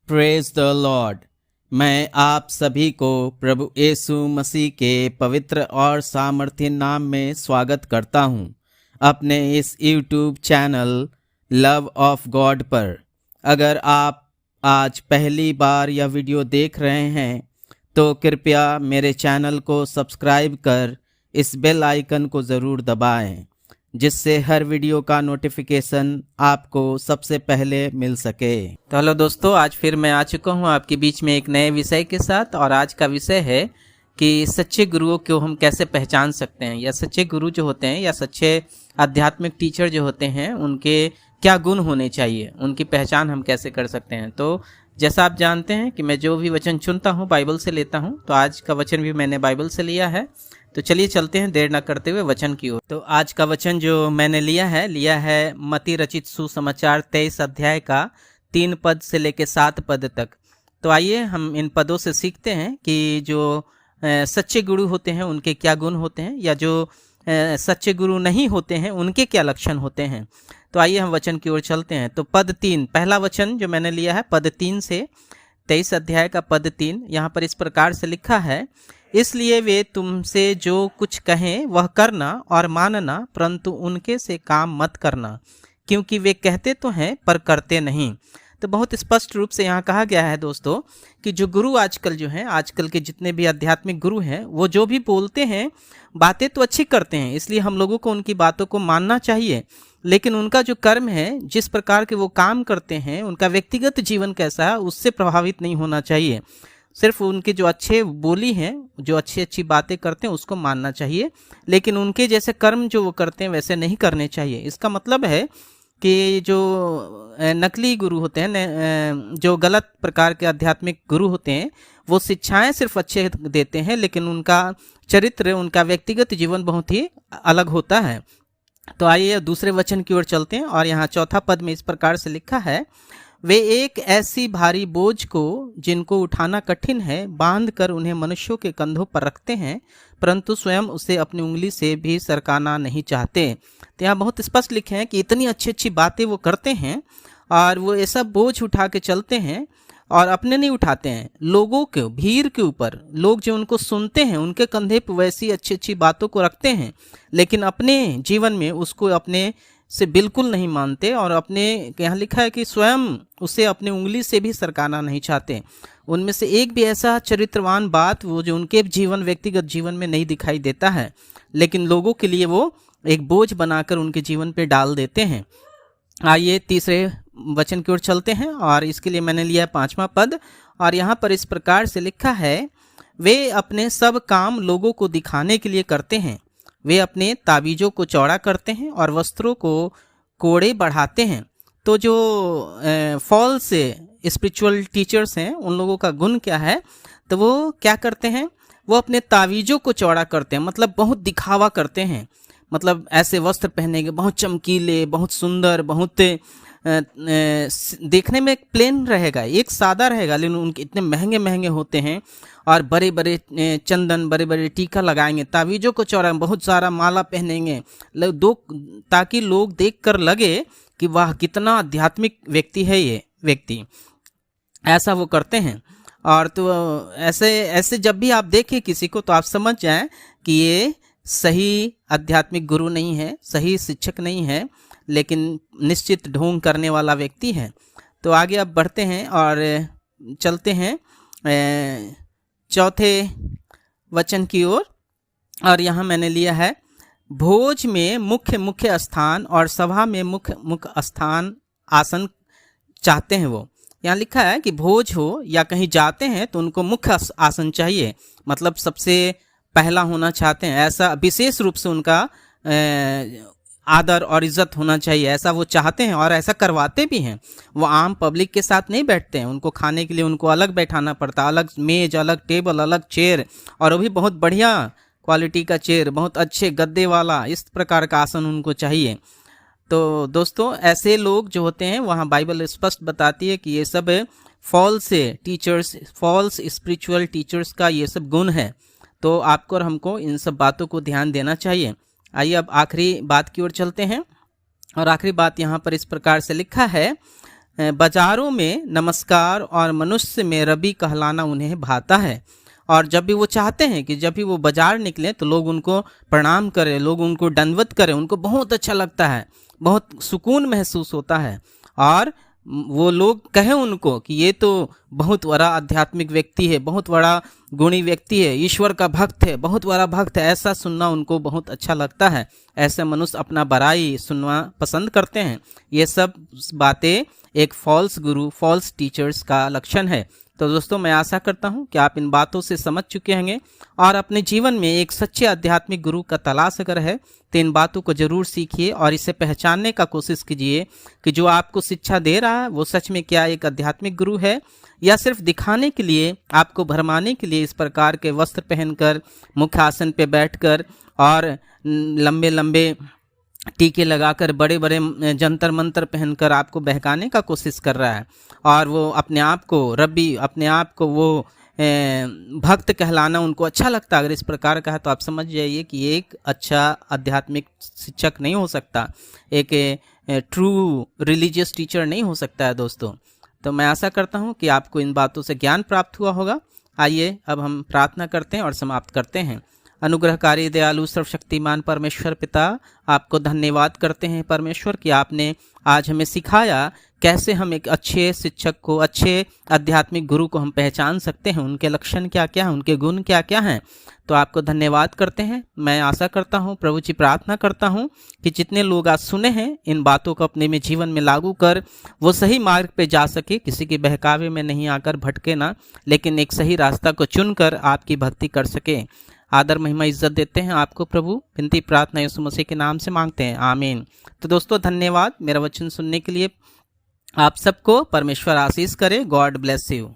Praise the Lord. मैं आप सभी को प्रभु यीशु मसीह के पवित्र और सामर्थ्य नाम में स्वागत करता हूं अपने इस YouTube channel love of God पर। अगर आप आज पहली बार यह वीडियो देख रहे हैं तो कृपया मेरे चैनल को सब्सक्राइब कर इस बेल आइकन को ज़रूर दबाएं, जिससे हर वीडियो का नोटिफिकेशन आपको सबसे पहले मिल सके। तो हेलो दोस्तों, आज फिर मैं आ चुका हूं आपके बीच में एक नए विषय के साथ। और आज का विषय है कि सच्चे गुरुओं को हम कैसे पहचान सकते हैं, या सच्चे गुरु जो होते हैं या सच्चे आध्यात्मिक टीचर जो होते हैं उनके क्या गुण होने चाहिए, उनकी पहचान हम कैसे कर सकते हैं। तो जैसा आप जानते हैं कि मैं जो भी वचन चुनता हूँ बाइबल से लेता हूँ, तो आज का वचन भी मैंने बाइबल से लिया है। तो चलिए चलते हैं देर न करते हुए वचन की ओर। तो आज का वचन जो मैंने लिया है मत्ती रचित सुसमाचार 23 अध्याय का 3 पद से लेकर 7 पद तक। तो आइए हम इन पदों से सीखते हैं कि जो सच्चे गुरु होते हैं उनके क्या गुण होते हैं, या जो सच्चे गुरु नहीं होते हैं उनके क्या लक्षण होते हैं। तो आइए हम वचन की ओर चलते हैं। तो पद 3, पहला वचन जो मैंने लिया है पद 3 से 23 अध्याय का पद 3, यहाँ पर इस प्रकार से लिखा है, इसलिए वे तुमसे जो कुछ कहें वह करना और मानना, परंतु उनके से काम मत करना, क्योंकि वे कहते तो हैं पर करते नहीं। तो बहुत स्पष्ट रूप से यहाँ कहा गया है दोस्तों कि जो गुरु आजकल जो हैं, आजकल के जितने भी आध्यात्मिक गुरु हैं, वो जो भी बोलते हैं बातें तो अच्छी करते हैं, इसलिए हम लोगों को उनकी बातों को मानना चाहिए। लेकिन उनका जो कर्म है, जिस प्रकार के वो काम करते हैं, उनका व्यक्तिगत जीवन कैसा है, उससे प्रभावित नहीं होना चाहिए। सिर्फ उनके जो अच्छे बोली हैं, जो अच्छी अच्छी बातें करते हैं उसको मानना चाहिए, लेकिन उनके जैसे कर्म जो वो करते हैं वैसे नहीं करने चाहिए। इसका मतलब है कि जो नकली गुरु होते हैं, जो गलत प्रकार के आध्यात्मिक गुरु होते हैं, वो शिक्षाएं सिर्फ अच्छे देते हैं, लेकिन उनका चरित्र, उनका व्यक्तिगत जीवन बहुत ही अलग होता है। तो आइए दूसरे वचन की ओर चलते हैं। और यहाँ चौथा पद में इस प्रकार से लिखा है, वे एक ऐसी भारी बोझ को जिनको उठाना कठिन है बांध कर उन्हें मनुष्यों के कंधों पर रखते हैं, परंतु स्वयं उसे अपनी उंगली से भी सरकाना नहीं चाहते। तो यहाँ बहुत स्पष्ट लिखे हैं कि इतनी अच्छी अच्छी बातें वो करते हैं और वो ऐसा बोझ उठा के चलते हैं, और अपने नहीं उठाते हैं, लोगों के, भीड़ के ऊपर, लोग जो उनको सुनते हैं उनके कंधे पर वैसी अच्छी अच्छी बातों को रखते हैं, लेकिन अपने जीवन में उसको अपने से बिल्कुल नहीं मानते, और अपने, यहाँ लिखा है कि स्वयं उसे अपनी उंगली से भी सरकाना नहीं चाहते। उनमें से एक भी ऐसा चरित्रवान बात वो जो उनके जीवन, व्यक्तिगत जीवन में नहीं दिखाई देता है, लेकिन लोगों के लिए वो एक बोझ बनाकर उनके जीवन पे डाल देते हैं। आइए तीसरे वचन की ओर चलते हैं, और इसके लिए मैंने लिया है 5वां पद। और यहाँ पर इस प्रकार से लिखा है, वे अपने सब काम लोगों को दिखाने के लिए करते हैं, वे अपने ताबीजों को चौड़ा करते हैं और वस्त्रों को कोड़े बढ़ाते हैं। तो जो फॉल्स स्पिरिचुअल टीचर्स हैं उन लोगों का गुण क्या है, तो वो क्या करते हैं, वो अपने ताबीजों को चौड़ा करते हैं, मतलब बहुत दिखावा करते हैं, मतलब ऐसे वस्त्र पहनेंगे बहुत चमकीले, बहुत सुंदर, बहुत देखने में प्लेन रहेगा, एक सादा रहेगा, लेकिन उनके इतने महंगे महंगे होते हैं, और बड़े बड़े चंदन, बड़े बड़े टीका लगाएंगे, तावीज़ों को चौड़ा, बहुत सारा माला पहनेंगे, ताकि लोग देखकर लगे कि वाह कितना आध्यात्मिक व्यक्ति है ये व्यक्ति, ऐसा वो करते हैं। और तो ऐसे जब भी आप देखें किसी को, तो आप समझ जाएं कि ये सही आध्यात्मिक गुरु नहीं है, सही शिक्षक नहीं है, लेकिन निश्चित ढोंग करने वाला व्यक्ति है। तो आगे अब बढ़ते हैं और चलते हैं चौथे वचन की ओर। और यहाँ मैंने लिया है, भोज में मुख्य मुख्य स्थान और सभा में मुख्य मुख्य स्थान आसन चाहते हैं वो। यहाँ लिखा है कि भोज हो या कहीं जाते हैं तो उनको मुख्य आसन चाहिए, मतलब सबसे पहला होना चाहते हैं, ऐसा विशेष रूप से उनका आदर और इज्जत होना चाहिए, ऐसा वो चाहते हैं, और ऐसा करवाते भी हैं। वो आम पब्लिक के साथ नहीं बैठते हैं, उनको खाने के लिए उनको अलग बैठाना पड़ता, अलग मेज, अलग टेबल, अलग चेयर, और वो भी बहुत बढ़िया क्वालिटी का चेयर, बहुत अच्छे गद्दे वाला, इस प्रकार का आसन उनको चाहिए। तो दोस्तों ऐसे लोग जो होते हैं, वहाँ बाइबल स्पष्ट बताती है कि ये सब false teachers, false spiritual teachers का ये सब गुण है। तो आपको और हमको इन सब बातों को ध्यान देना चाहिए। आइए अब आखिरी बात की ओर चलते हैं, और आखिरी बात यहाँ पर इस प्रकार से लिखा है, बाजारों में नमस्कार और मनुष्य में रबी कहलाना उन्हें भाता है। और जब भी वो चाहते हैं कि जब भी वो बाजार निकले तो लोग उनको प्रणाम करें, लोग उनको दंडवत करें, उनको बहुत अच्छा लगता है, बहुत सुकून महसूस होता है। और वो लोग कहें उनको कि ये तो बहुत बड़ा आध्यात्मिक व्यक्ति है, बहुत बड़ा गुणी व्यक्ति है, ईश्वर का भक्त है, बहुत बड़ा भक्त है, ऐसा सुनना उनको बहुत अच्छा लगता है। ऐसे मनुष्य अपना बड़ाई सुनना पसंद करते हैं। ये सब बातें एक फॉल्स गुरु, फॉल्स टीचर्स का लक्षण है। तो दोस्तों, मैं आशा करता हूं कि आप इन बातों से समझ चुके होंगे और अपने जीवन में एक सच्चे आध्यात्मिक गुरु का तलाश अगर है तो इन बातों को जरूर सीखिए और इसे पहचानने का कोशिश कीजिए कि जो आपको शिक्षा दे रहा है वो सच में क्या एक आध्यात्मिक गुरु है या सिर्फ दिखाने के लिए, आपको भरमाने के लिए इस प्रकार के वस्त्र पहनकर, मुख्य आसन पे बैठकर और लंबे लंबे टीके लगाकर, बड़े बड़े जंतर मंतर पहनकर आपको बहकाने का कोशिश कर रहा है। और वो अपने आप को रब्बी, अपने आप को वो भक्त कहलाना उनको अच्छा लगता है। अगर इस प्रकार का है तो आप समझ जाइए कि ये एक अच्छा आध्यात्मिक शिक्षक नहीं हो सकता, एक ट्रू रिलीजियस टीचर नहीं हो सकता है दोस्तों। तो मैं आशा करता हूँ कि आपको इन बातों से ज्ञान प्राप्त हुआ होगा। आइए अब हम प्रार्थना करते हैं और समाप्त करते हैं। अनुग्रहकारी दयालु सर्वशक्तिमान परमेश्वर पिता, आपको धन्यवाद करते हैं परमेश्वर कि आपने आज हमें सिखाया कैसे हम एक अच्छे शिक्षक को, अच्छे आध्यात्मिक गुरु को हम पहचान सकते हैं, उनके लक्षण क्या क्या हैं, उनके गुण क्या क्या हैं। तो आपको धन्यवाद करते हैं। मैं आशा करता हूँ, प्रभु जी प्रार्थना करता हूँ कि जितने लोग आज सुने हैं इन बातों को अपने में जीवन में लागू कर वो सही मार्ग पे जा सके, किसी के बहकावे में नहीं आकर भटके ना, लेकिन एक सही रास्ता को चुनकर आपकी भक्ति कर सके। आदर महिमा इज्जत देते हैं आपको प्रभु, विनती प्रार्थना यीशु मसीह के नाम से मांगते हैं, आमीन। तो दोस्तों, धन्यवाद मेरा वचन सुनने के लिए। आप सबको परमेश्वर आशीष करे। God bless you.